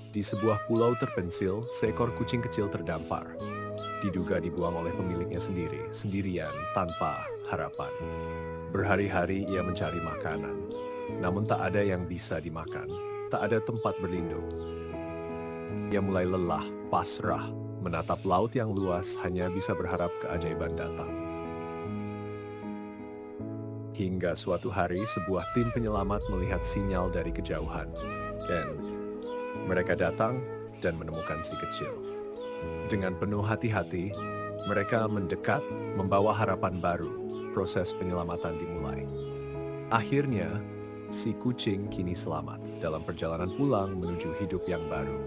Di sebuah pulau terpencil, seekor kucing kecil terdampar. Diduga dibuang oleh pemiliknya sendiri, sendirian, tanpa harapan. Berhari-hari ia mencari makanan, namun tak ada yang bisa dimakan, tak ada tempat berlindung. Ia mulai lelah, pasrah, menatap laut yang luas hanya bisa berharap keajaiban datang. Hingga suatu hari sebuah tim penyelamat melihat sinyal dari kejauhan, dan mereka datang dan menemukan si kecil. Dengan penuh hati-hati, mereka mendekat, membawa harapan baru. Proses penyelamatan dimulai. Akhirnya, si kucing kini selamat dalam perjalanan pulang menuju hidup yang baru.